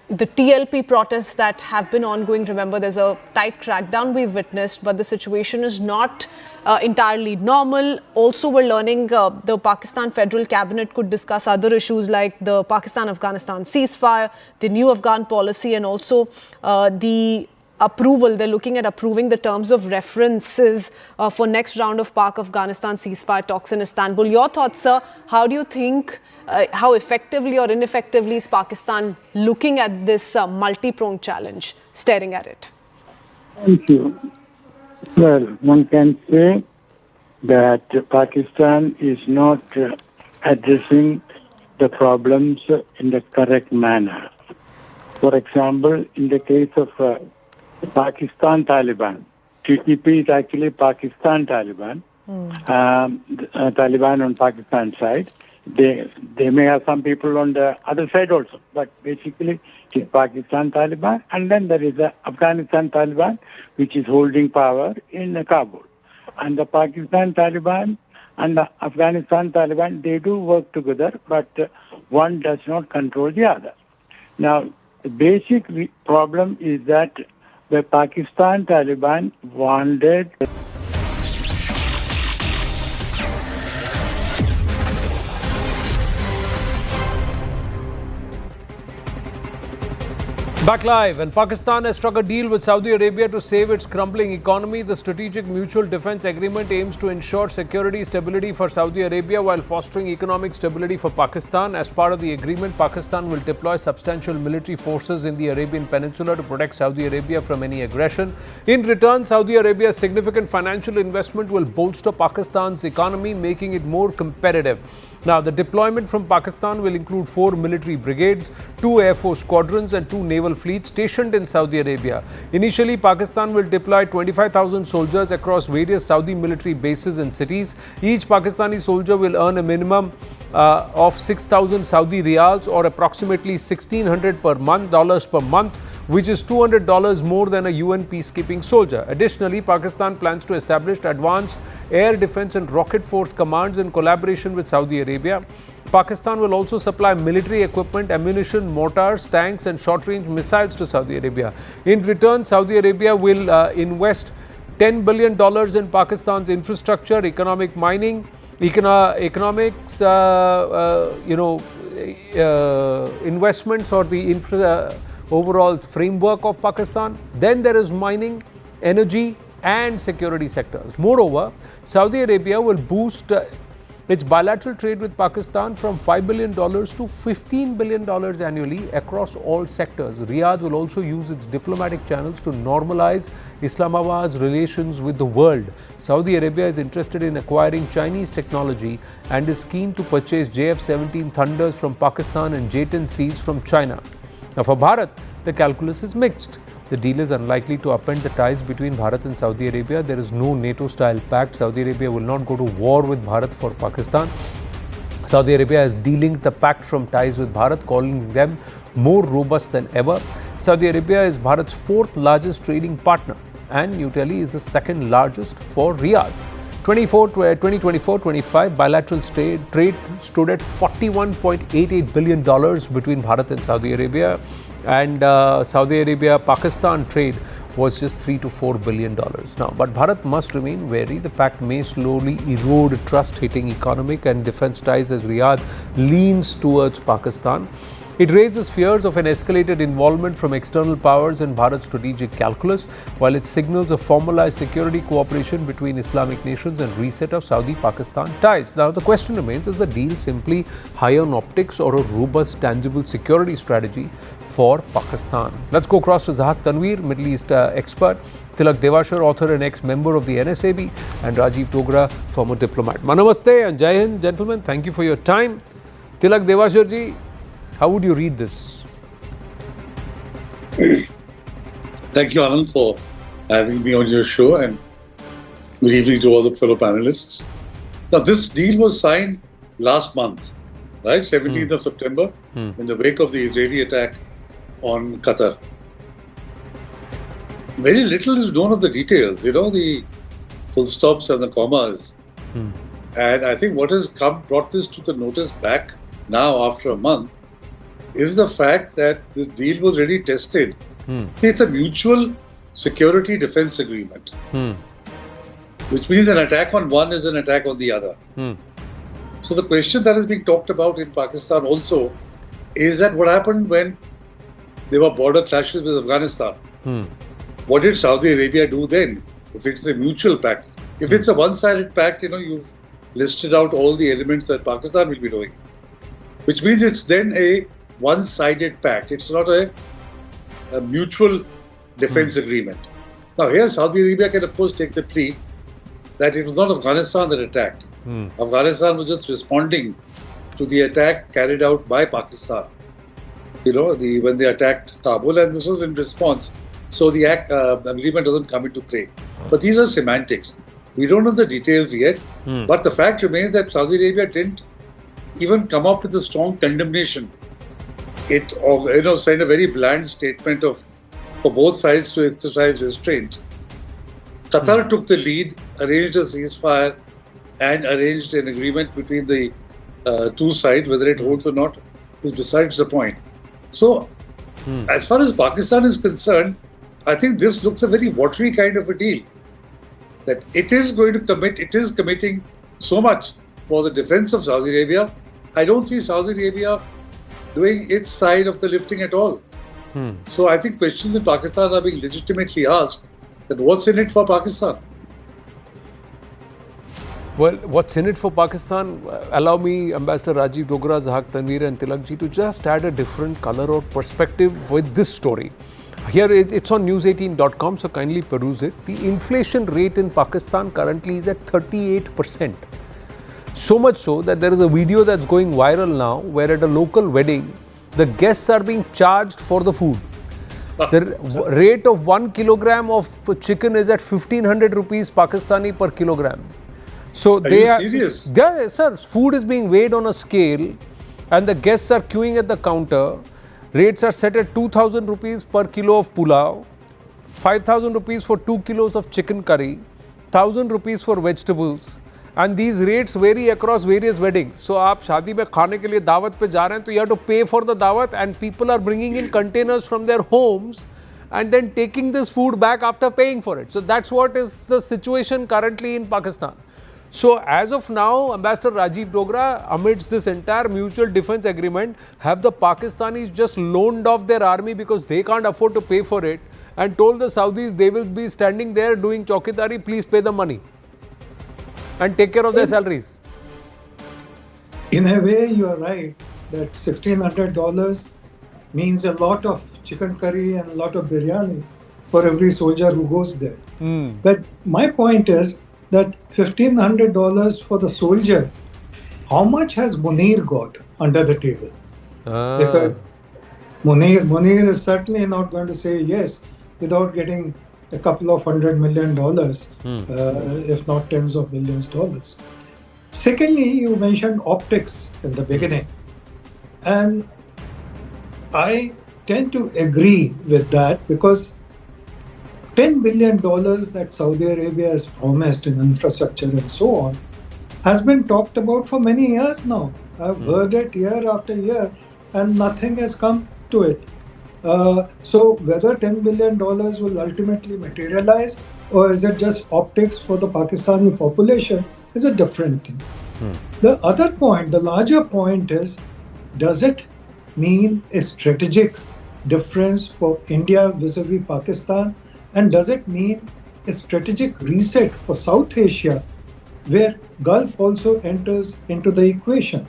The TLP protests that have been ongoing, remember there's a tight crackdown we've witnessed, but the situation is not entirely normal. Also, we're learning the Pakistan federal cabinet could discuss other issues like the Pakistan-Afghanistan ceasefire, the new Afghan policy, and also the approval. They're looking at approving the terms of references for next round of Pak-Afghanistan ceasefire talks in Istanbul. Your thoughts, sir? How do you think, how effectively or ineffectively is Pakistan looking at this multi-pronged challenge, staring at it? Thank you. Well, one can say that Pakistan is not addressing the problems in the correct manner. For example, in the case of Pakistan Taliban, TTP is actually Pakistan Taliban, Taliban on Pakistan side. They may have some people on the other side also, but basically it's Pakistan Taliban, and then there is the Afghanistan Taliban, which is holding power in Kabul. And the Pakistan Taliban and the Afghanistan Taliban, they do work together, but one does not control the other. Now, the basic problem is that the Pakistan Taliban wanted Back live, and Pakistan has struck a deal with Saudi Arabia to save its crumbling economy. The Strategic Mutual Defence Agreement aims to ensure security stability for Saudi Arabia while fostering economic stability for Pakistan. As part of the agreement, Pakistan will deploy substantial military forces in the Arabian Peninsula to protect Saudi Arabia from any aggression. In return, Saudi Arabia's significant financial investment will bolster Pakistan's economy, making it more competitive. Now, the deployment from Pakistan will include 4 military brigades, 2 Air Force squadrons and 2 naval fleets stationed in Saudi Arabia. Initially, Pakistan will deploy 25,000 soldiers across various Saudi military bases and cities. Each Pakistani soldier will earn a minimum of 6,000 Saudi riyals, or approximately $1,600 per month, which is $200 more than a UN peacekeeping soldier. Additionally, Pakistan plans to establish advanced air defense and rocket force commands in collaboration with Saudi Arabia. Pakistan will also supply military equipment, ammunition, mortars, tanks and short-range missiles to Saudi Arabia. In return, Saudi Arabia will invest $10 billion in Pakistan's infrastructure, economic mining, economics, investments, or the overall framework of Pakistan. Then there is mining, energy and security sectors. Moreover, Saudi Arabia will boost its bilateral trade with Pakistan from $5 billion to $15 billion annually across all sectors. Riyadh will also use its diplomatic channels to normalize Islamabad's relations with the world. Saudi Arabia is interested in acquiring Chinese technology and is keen to purchase JF-17 Thunders from Pakistan and J-10Cs from China. Now, for Bharat, the calculus is mixed. The deal is unlikely to upend the ties between Bharat and Saudi Arabia. There is no NATO-style pact. Saudi Arabia will not go to war with Bharat for Pakistan. Saudi Arabia is delinked the pact from ties with Bharat, calling them more robust than ever. Saudi Arabia is Bharat's 4th largest trading partner, and New Delhi is the 2nd largest for Riyadh. 2024-25 bilateral trade stood at $41.88 billion between Bharat and Saudi Arabia, and Saudi Arabia-Pakistan trade was just $3 to $4 billion. Now, but Bharat must remain wary. The pact may slowly erode trust, hitting economic and defense ties as Riyadh leans towards Pakistan. It raises fears of an escalated involvement from external powers in Bharat's strategic calculus, while it signals a formalized security cooperation between Islamic nations and reset of Saudi-Pakistan ties. Now, the question remains, is the deal simply high on optics or a robust, tangible security strategy for Pakistan? Let's go across to Zahat Tanveer, Middle East expert, Tilak Devashar, author and ex-member of the NSAB, and Rajiv Dogra, former diplomat. Namaste and Jai Hind, gentlemen. Thank you for your time. Tilak Devashar ji, how would you read this? Thank you, Anand, for having me on your show, and good evening to all the fellow panelists. Now, this deal was signed last month, right? 17th of September, in the wake of the Israeli attack on Qatar. Very little is known of the details, the full stops and the commas. And I think what has brought this to the notice back now after a month is the fact that the deal was already tested. See, it's a mutual security defense agreement, which means an attack on one is an attack on the other. So the question that is being talked about in Pakistan also is that what happened when there were border clashes with Afghanistan? What did Saudi Arabia do then? If it's a mutual pact, if it's a one-sided pact, you've listed out all the elements that Pakistan will be doing, which means it's then a one-sided pact. It's not a mutual defense agreement. Now, here Saudi Arabia can, of course, take the plea that it was not Afghanistan that attacked. Afghanistan was just responding to the attack carried out by Pakistan. when they attacked Kabul, and this was in response. So the agreement doesn't come into play. But these are semantics. We don't know the details yet. But the fact remains that Saudi Arabia didn't even come up with a strong condemnation. It sent a very bland statement for both sides to exercise restraint. Qatar took the lead, arranged a ceasefire, and arranged an agreement between the two sides. Whether it holds or not is besides the point. So, as far as Pakistan is concerned, I think this looks a very watery kind of a deal. That it is committing so much for the defense of Saudi Arabia. I don't see Saudi Arabia doing its side of the lifting at all. So I think questions in Pakistan are being legitimately asked that what's in it for Pakistan? Well, what's in it for Pakistan? Allow me, Ambassador Rajiv Dogra, Zahak Tanveer and Tilakji, to just add a different color or perspective with this story. Here it's on news18.com, so kindly peruse it. The inflation rate in Pakistan currently is at 38%. So much so that there is a video that's going viral now where at a local wedding, the guests are being charged for the food. The rate of 1 kilogram of chicken is at 1500 rupees Pakistani per kilogram. So are you serious? Yeah, sir. Food is being weighed on a scale and the guests are queuing at the counter. Rates are set at 2000 rupees per kilo of pulao, 5000 rupees for 2 kilos of chicken curry, 1000 rupees for vegetables. And these rates vary across various weddings. So, आप शादी में खाने के लिए दावत पे जा रहे हैं तो you have to pay for the dawat and people are bringing in containers from their homes and then taking this food back after paying for it. So, that's what is the situation currently in Pakistan. So, as of now, Ambassador Rajiv Dogra, amidst this entire mutual defense agreement, have the Pakistanis just loaned off their army because they can't afford to pay for it and told the Saudis they will be standing there doing chowkidari, please pay the money and take care of their salaries. In a way, you are right that $1,600 means a lot of chicken curry and a lot of biryani for every soldier who goes there. But my point is that $1,500 for the soldier, how much has Munir got under the table? Because Munir is certainly not going to say yes without getting a couple of $100 million, if not tens of millions of dollars. Secondly, you mentioned optics in the beginning. And I tend to agree with that because $10 billion that Saudi Arabia has promised in infrastructure and so on has been talked about for many years now. I've heard it year after year and nothing has come to it. So whether $10 billion will ultimately materialize or is it just optics for the Pakistani population is a different thing. The other point, the larger point is, does it mean a strategic difference for India vis-a-vis Pakistan? And does it mean a strategic reset for South Asia, where Gulf also enters into the equation?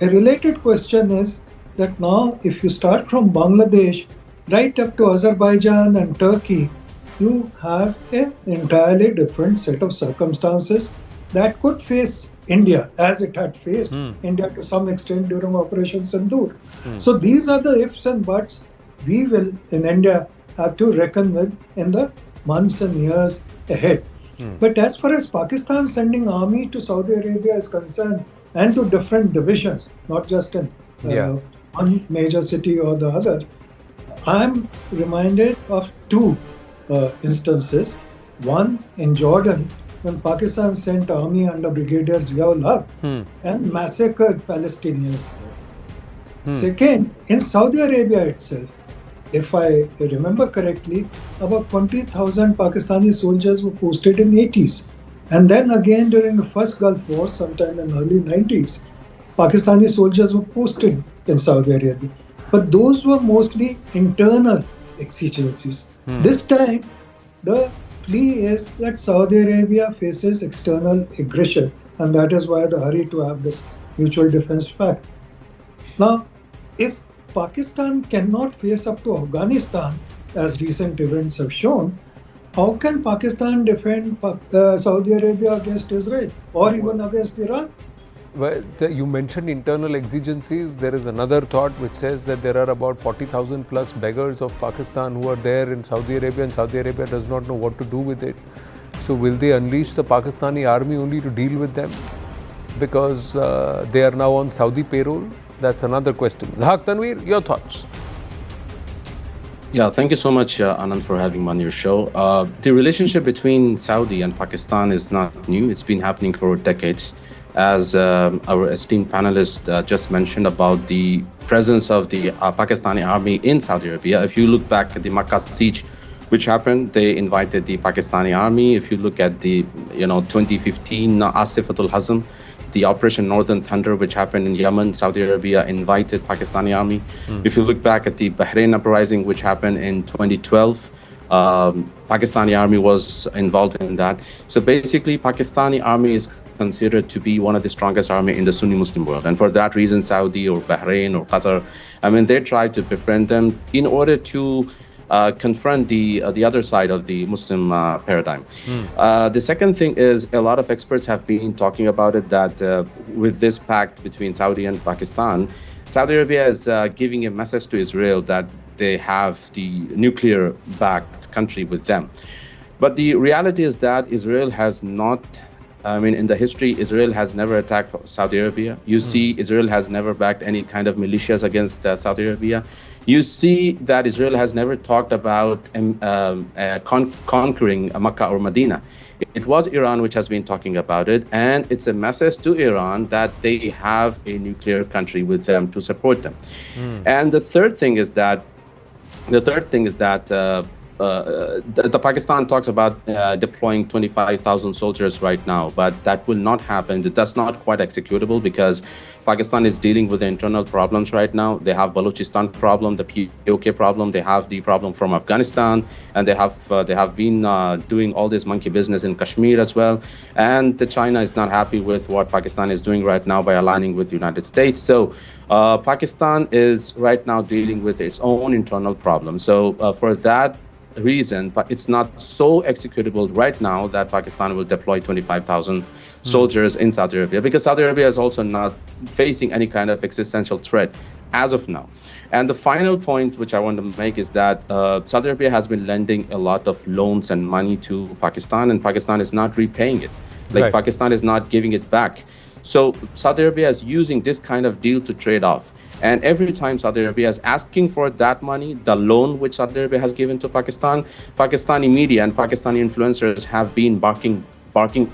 A related question is that now, if you start from Bangladesh right up to Azerbaijan and Turkey, you have an entirely different set of circumstances that could face India, as it had faced India to some extent during Operation Sindoor. So these are the ifs and buts we will, in India, have to reckon with in the months and years ahead. But as far as Pakistan sending army to Saudi Arabia is concerned, and to different divisions, not just in one major city or the other, I'm reminded of two instances. One in Jordan, when Pakistan sent army under Brigadier Ziaul Haq and massacred Palestinians. Second, in Saudi Arabia itself, if I remember correctly, about 20,000 Pakistani soldiers were posted in the 80s. And then again during the first Gulf War, sometime in the early 90s, Pakistani soldiers were posted in Saudi Arabia. But those were mostly internal exigencies. This time, the plea is that Saudi Arabia faces external aggression, and that is why the hurry to have this mutual defense pact. Now, if Pakistan cannot face up to Afghanistan, as recent events have shown, how can Pakistan defend Saudi Arabia against Israel or even against Iran? Well, you mentioned internal exigencies. There is another thought which says that there are about 40,000 plus beggars of Pakistan who are there in Saudi Arabia, and Saudi Arabia does not know what to do with it. So will they unleash the Pakistani army only to deal with them because they are now on Saudi payroll? That's another question. Zahak Tanveer, your thoughts? Yeah, thank you so much, Anand, for having me on your show. The relationship between Saudi and Pakistan is not new. It's been happening for decades. As our esteemed panelist just mentioned about the presence of the Pakistani army in Saudi Arabia. If you look back at the Makkah siege, which happened, they invited the Pakistani army. If you look at the 2015 Asifatul Hazm, the Operation Northern Thunder, which happened in Yemen, Saudi Arabia invited Pakistani army. If you look back at the Bahrain uprising, which happened in 2012, Pakistani army was involved in that. So basically, Pakistani army is considered to be one of the strongest army in the Sunni Muslim world. And for that reason, Saudi or Bahrain or Qatar, they try to befriend them in order to confront the other side of the Muslim paradigm. The second thing is a lot of experts have been talking about it, that with this pact between Saudi and Pakistan, Saudi Arabia is giving a message to Israel that they have the nuclear-backed country with them. But the reality is that Israel has not, in the history, Israel has never attacked Saudi Arabia. You see, Israel has never backed any kind of militias against Saudi Arabia. You see that Israel has never talked about conquering Makkah or Medina. It was Iran which has been talking about it, and it's a message to Iran that they have a nuclear country with them to support them. And the third thing is that the Pakistan talks about deploying 25,000 soldiers right now, but that will not happen. That's not quite executable because Pakistan is dealing with the internal problems right now. They have Balochistan problem, the POK problem. They have the problem from Afghanistan, and they have been doing all this monkey business in Kashmir as well. And China is not happy with what Pakistan is doing right now by aligning with the United States. So Pakistan is right now dealing with its own internal problems. So for that reason, but it's not so executable right now that Pakistan will deploy 25,000 soldiers in Saudi Arabia, because Saudi Arabia is also not facing any kind of existential threat as of now. And the final point which I want to make is that Saudi Arabia has been lending a lot of loans and money to Pakistan, and Pakistan is not repaying it. Pakistan is not giving it back. So Saudi Arabia is using this kind of deal to trade off. And every time Saudi Arabia is asking for that money, the loan which Saudi Arabia has given to Pakistan, Pakistani media and Pakistani influencers have been barking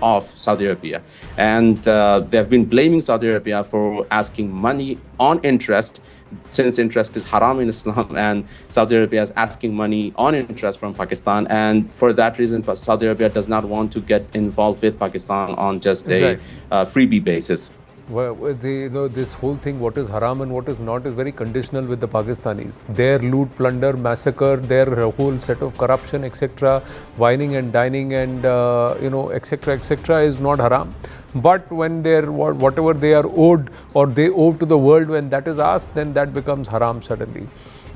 off Saudi Arabia. And they have been blaming Saudi Arabia for asking money on interest, since interest is haram in Islam, and Saudi Arabia is asking money on interest from Pakistan. And for that reason, Saudi Arabia does not want to get involved with Pakistan on just a freebie basis. Well, this whole thing, what is haram and what is not, is very conditional with the Pakistanis. Their loot, plunder, massacre, their whole set of corruption, etc., whining and dining and, etc., etc., is not haram. But when whatever they are owed or they owe to the world, when that is asked, then that becomes haram suddenly.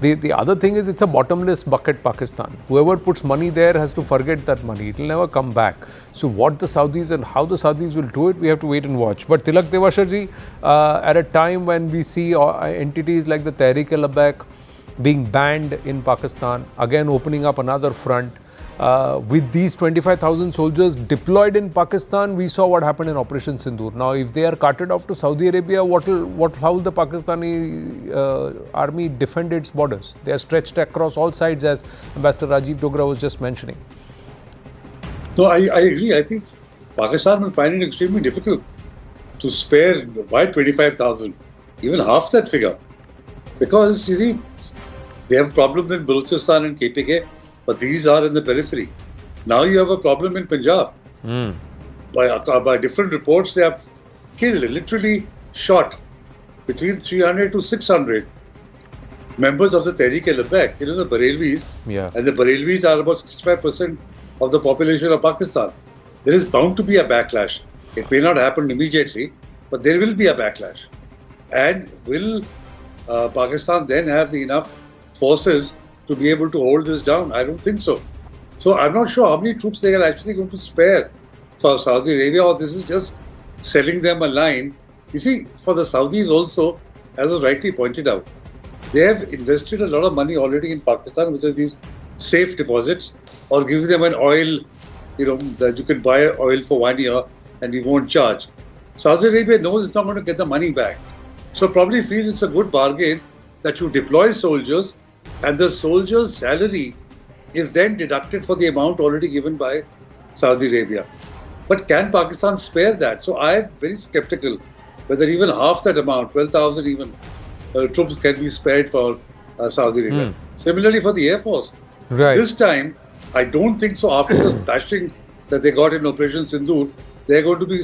The other thing is, it's a bottomless bucket, Pakistan. Whoever puts money there has to forget that money. It will never come back. So what the Saudis and how the Saudis will do it, we have to wait and watch. But Tilak Devasharji, at a time when we see entities like the Tehreek-e-Labbaik being banned in Pakistan, again opening up another front, with these 25,000 soldiers deployed in Pakistan, we saw what happened in Operation Sindoor. Now, if they are carted off to Saudi Arabia, how will the Pakistani army defend its borders? They are stretched across all sides, as Ambassador Rajiv Dogra was just mentioning. No, I agree. I think Pakistan will find it extremely difficult to spare why 25,000, even half that figure, because you see, they have problems in Balochistan and KPK. But these are in the periphery. Now you have a problem in Punjab. By different reports, they have killed, literally shot, between 300 to 600 members of the Tehreek-e-Labbaik, the Barelvis. And the Barelvis are about 65% of the population of Pakistan. There is bound to be a backlash. It may not happen immediately, but there will be a backlash. And will Pakistan then have enough forces to be able to hold this down? I don't think so. So I'm not sure how many troops they are actually going to spare for Saudi Arabia, or this is just selling them a line You see, for the Saudis also, as was rightly pointed out, they have invested a lot of money already in Pakistan, which are these safe deposits, or give them an oil, that you can buy oil for 1 year and we won't charge. Saudi Arabia knows it's not going to get the money back. So probably feels it's a good bargain that you deploy soldiers and the soldiers' salary is then deducted for the amount already given by Saudi Arabia. But can Pakistan spare that? So I am very skeptical whether even half that amount, 12,000 even, troops can be spared for Saudi Arabia. Similarly for the Air Force. Right. This time, I don't think so. After the bashing that they got in Operation Sindoor, they're going to be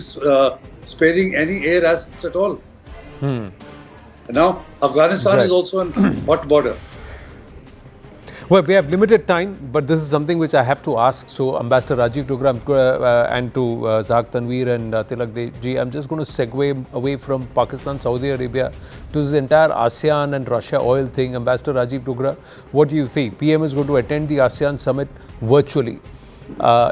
sparing any air assets at all. Now, Afghanistan is also on hot border. Well, we have limited time, but this is something which I have to ask. So, Ambassador Rajiv Dogra and to Zahak Tanveer and Tilak Ji, I'm just going to segue away from Pakistan, Saudi Arabia to this entire ASEAN and Russia oil thing. Ambassador Rajiv Dogra, what do you think? PM is going to attend the ASEAN summit virtually.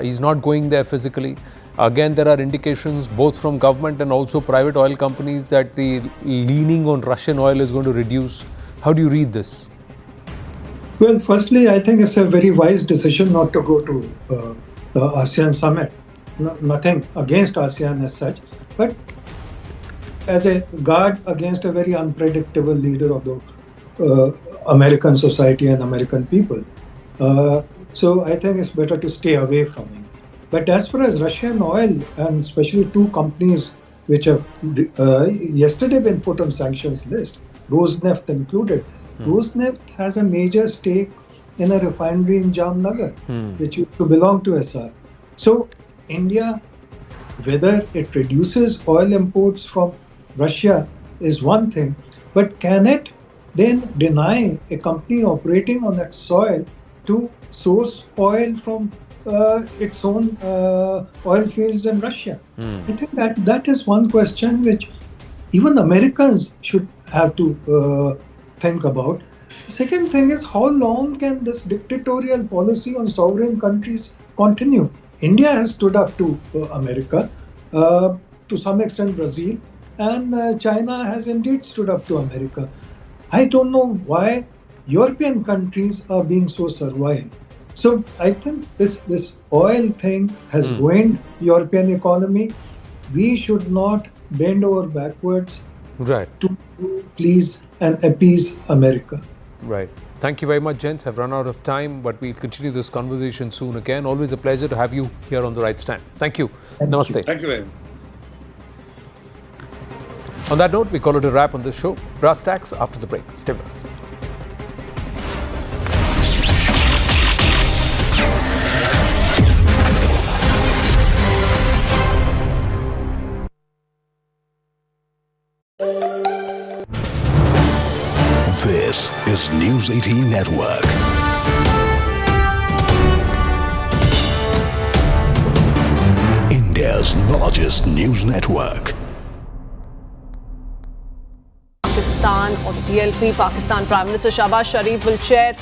He's not going there physically. Again, there are indications both from government and also private oil companies that the leaning on Russian oil is going to reduce. How do you read this? Well, firstly, I think it's a very wise decision not to go to the ASEAN summit. Nothing against ASEAN as such, but as a guard against a very unpredictable leader of the American society and American people. So I think it's better to stay away from him. But as far as Russian oil, and especially two companies which have yesterday been put on sanctions list, Rosneft included, Rosneft has a major stake in a refinery in Jamnagar, which used to belong to SR. So India, whether it reduces oil imports from Russia is one thing, but can it then deny a company operating on that soil to source oil from its own oil fields in Russia? I think that is one question which even Americans should have to think about. The second thing is, how long can this dictatorial policy on sovereign countries continue? India has stood up to America, to some extent Brazil, and China has indeed stood up to America. I don't know why European countries are being so servile. So I think this oil thing has ruined European economy. We should not bend over backwards to please and appease America. Right. Thank you very much, gents. I've run out of time, but we'll continue this conversation soon again. Always a pleasure to have you here on The Right Stand. Thank you. Namaste. Thank you very much. On that note, we call it a wrap on this show. Brass tacks after the break. Stay with us. This is News 18 Network. India's largest news network. Pakistan or the DLP, Pakistan Prime Minister Shahbaz Sharif will chair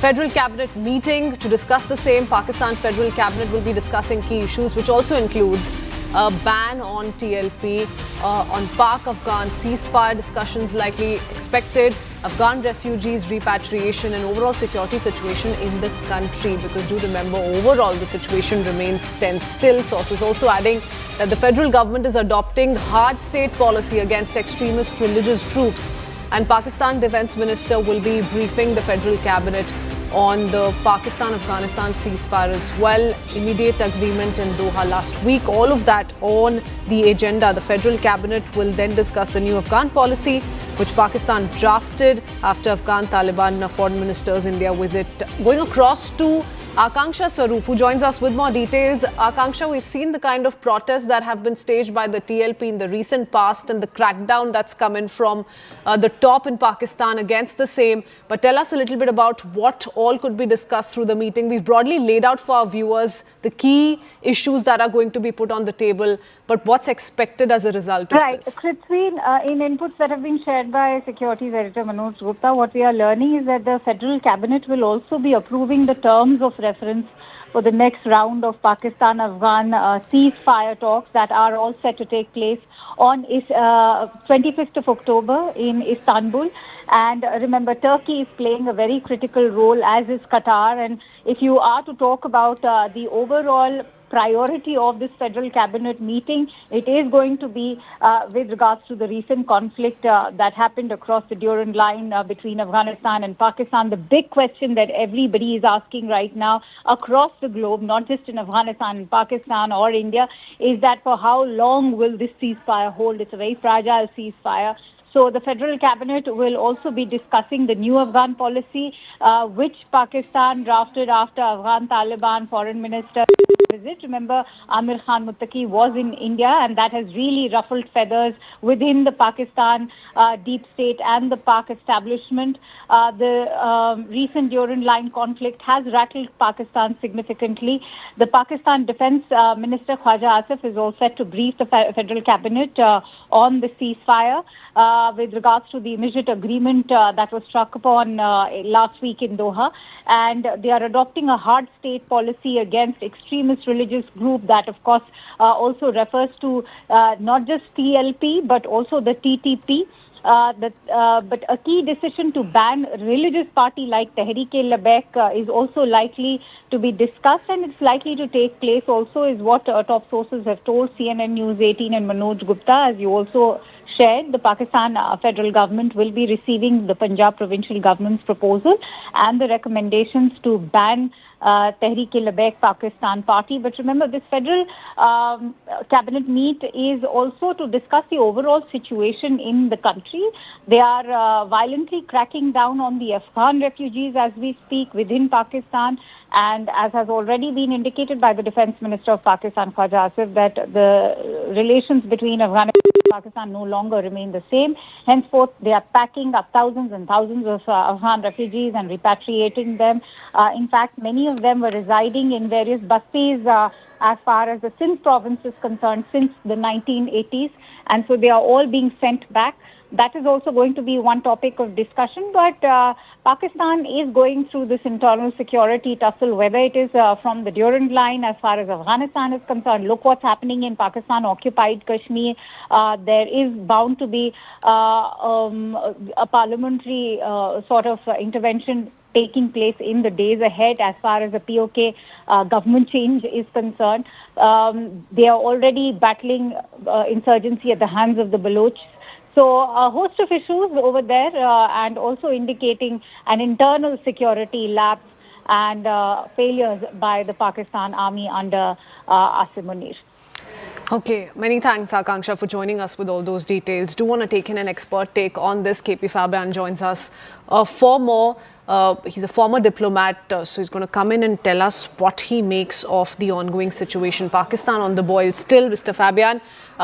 Federal Cabinet meeting to discuss the same. Pakistan Federal Cabinet will be discussing key issues, which also includes a ban on TLP, on Pak-Afghan ceasefire discussions likely expected, Afghan refugees repatriation and overall security situation in the country. Because do remember, overall the situation remains tense still. Sources also adding that the federal government is adopting hard state policy against extremist religious groups. And Pakistan Defence Minister will be briefing the federal cabinet on the Pakistan-Afghanistan ceasefire as well. Immediate agreement in Doha last week. All of that on the agenda. The federal cabinet will then discuss the new Afghan policy, which Pakistan drafted after Afghan Taliban foreign minister's India visit. Going across to Akanksha Swaroop, who joins us with more details. Akanksha, we've seen the kind of protests that have been staged by the TLP in the recent past and the crackdown that's come in from the top in Pakistan against the same. But tell us a little bit about what all could be discussed through the meeting. We've broadly laid out for our viewers the key issues that are going to be put on the table, but what's expected as a result of this? Krithvi, in inputs that have been shared by Securities Editor Manoj Gupta, what we are learning is that the Federal Cabinet will also be approving the terms of reference for the next round of Pakistan-Afghan ceasefire talks that are all set to take place on 25th of October in Istanbul. And remember, Turkey is playing a very critical role, as is Qatar. And if you are to talk about the overall priority of this federal cabinet meeting, it is going to be with regards to the recent conflict that happened across the Durand line between Afghanistan and Pakistan. The big question that everybody is asking right now across the globe, not just in Afghanistan and Pakistan or India, is that for how long will this ceasefire hold? It's a very fragile ceasefire. So the federal cabinet will also be discussing the new Afghan policy, which Pakistan drafted after Afghan Taliban foreign minister visit. Remember, Amir Khan Muttaqi was in India, and that has really ruffled feathers within the Pakistan deep state and the Pak establishment. The recent Durand line conflict has rattled Pakistan significantly. The Pakistan Defence Minister Khwaja Asif is all set to brief the federal cabinet on the ceasefire with regards to the immediate agreement that was struck upon last week in Doha. And they are adopting a hard state policy against extremist religious group that, of course, also refers to not just TLP but also the TTP. But a key decision to ban religious party like Tehreek-e-Labbaik is also likely to be discussed, and it's likely to take place also, is what top sources have told CNN News 18 and Manoj Gupta. As you also shared, the Pakistan federal government will be receiving the Punjab provincial government's proposal and the recommendations to ban Tehreek-e-Labbaik Pakistan party. But remember, this federal cabinet meet is also to discuss the overall situation in the country. They are violently cracking down on the Afghan refugees as we speak within Pakistan. And as has already been indicated by the Defence Minister of Pakistan, Khwaja Asif, that the relations between Afghanistan and Pakistan no longer remain the same. Henceforth, they are packing up thousands and thousands of Afghan refugees and repatriating them. In fact, many of them were residing in various bastis as far as the Sindh province is concerned since the 1980s. And so they are all being sent back. That is also going to be one topic of discussion. But Pakistan is going through this internal security tussle, whether it is from the Durand line as far as Afghanistan is concerned. Look what's happening in Pakistan-occupied Kashmir. There is bound to be a parliamentary sort of intervention taking place in the days ahead as far as the POK government change is concerned. They are already battling insurgency at the hands of the Baloch. So a host of issues over there and also indicating an internal security lapse and failures by the Pakistan Army under Asim Munir. Okay, many thanks, Akanksha, for joining us with all those details. Do want to take in an expert take on this. KP Fabian joins us for more. He's a former diplomat, so he's going to come in and tell us what he makes of the ongoing situation. Pakistan on the boil still, Mr. Fabian.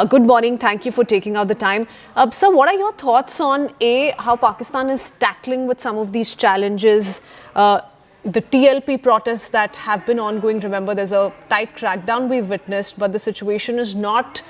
Good morning. Thank you for taking out the time. Sir, what are your thoughts on how Pakistan is tackling with some of these challenges? The TLP protests that have been ongoing, remember there's a tight crackdown we've witnessed, but the situation is not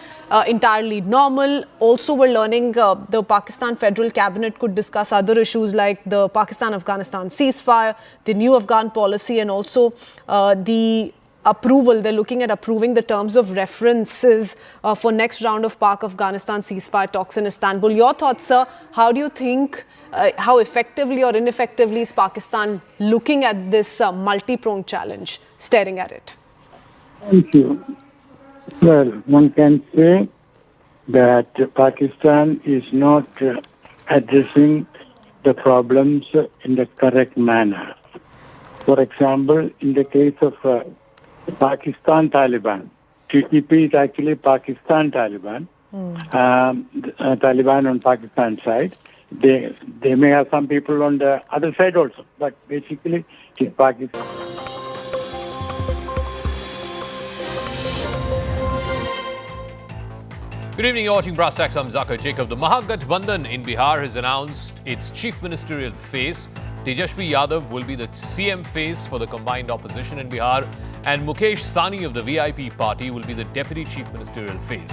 entirely normal. Also, we're learning the Pakistan federal cabinet could discuss other issues like the Pakistan-Afghanistan ceasefire, the new Afghan policy, and also the approval. They're looking at approving the terms of references for next round of Pak-Afghanistan ceasefire talks in Istanbul. Your thoughts, sir? How do you think, how effectively or ineffectively is Pakistan looking at this multi-pronged challenge, staring at it? Thank you. Well, one can say that Pakistan is not addressing the problems in the correct manner. For example, in the case of Pakistan Taliban, TTP is actually Pakistan Taliban, Taliban on Pakistan side. They may have some people on the other side also, but basically it's Pakistan. Good evening, you're watching Brass Tacks. I'm Zakir Jacob. The Mahagathbandhan in Bihar has announced its chief ministerial face. Tejashwi Yadav will be the CM face for the combined opposition in Bihar, and Mukesh Sahni of the VIP party will be the deputy chief ministerial face.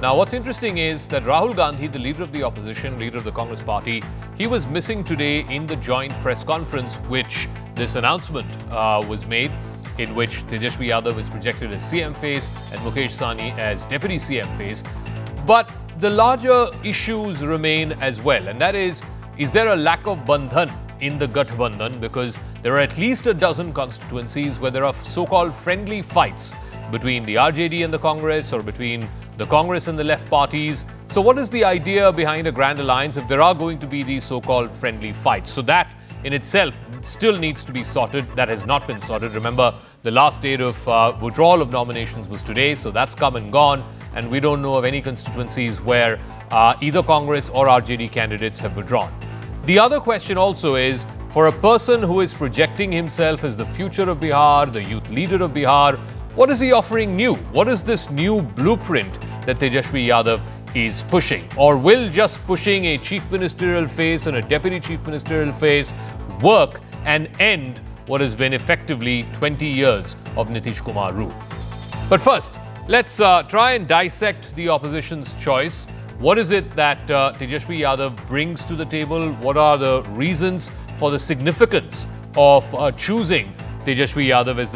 Now, what's interesting is that Rahul Gandhi, the leader of the opposition, leader of the Congress party, he was missing today in the joint press conference which this announcement was made. in which Tejashwi Yadav is projected as CM face and Mukesh Sahni as Deputy CM face. But the larger issues remain as well, and that is there a lack of bandhan in the Gathbandhan? Because there are at least a dozen constituencies where there are so-called friendly fights between the RJD and the Congress, or between the Congress and the left parties. So what is the idea behind a grand alliance if there are going to be these so-called friendly fights? So that in itself still needs to be sorted. That has not been sorted. Remember, the last date of withdrawal of nominations was today, so that's come and gone, and we don't know of any constituencies where either Congress or RJD candidates have withdrawn. The other question also is, for a person who is projecting himself as the future of Bihar, the youth leader of Bihar, what is he offering new? What is this new blueprint that Tejashwi Yadav is pushing? Or will just pushing a chief ministerial face and a deputy chief ministerial face work and end what has been effectively 20 years of Nitish Kumar rule? But first, let's try and dissect the opposition's choice. What is it that Tejashwi Yadav brings to the table? What are the reasons for the significance of choosing Tejashwi Yadav as the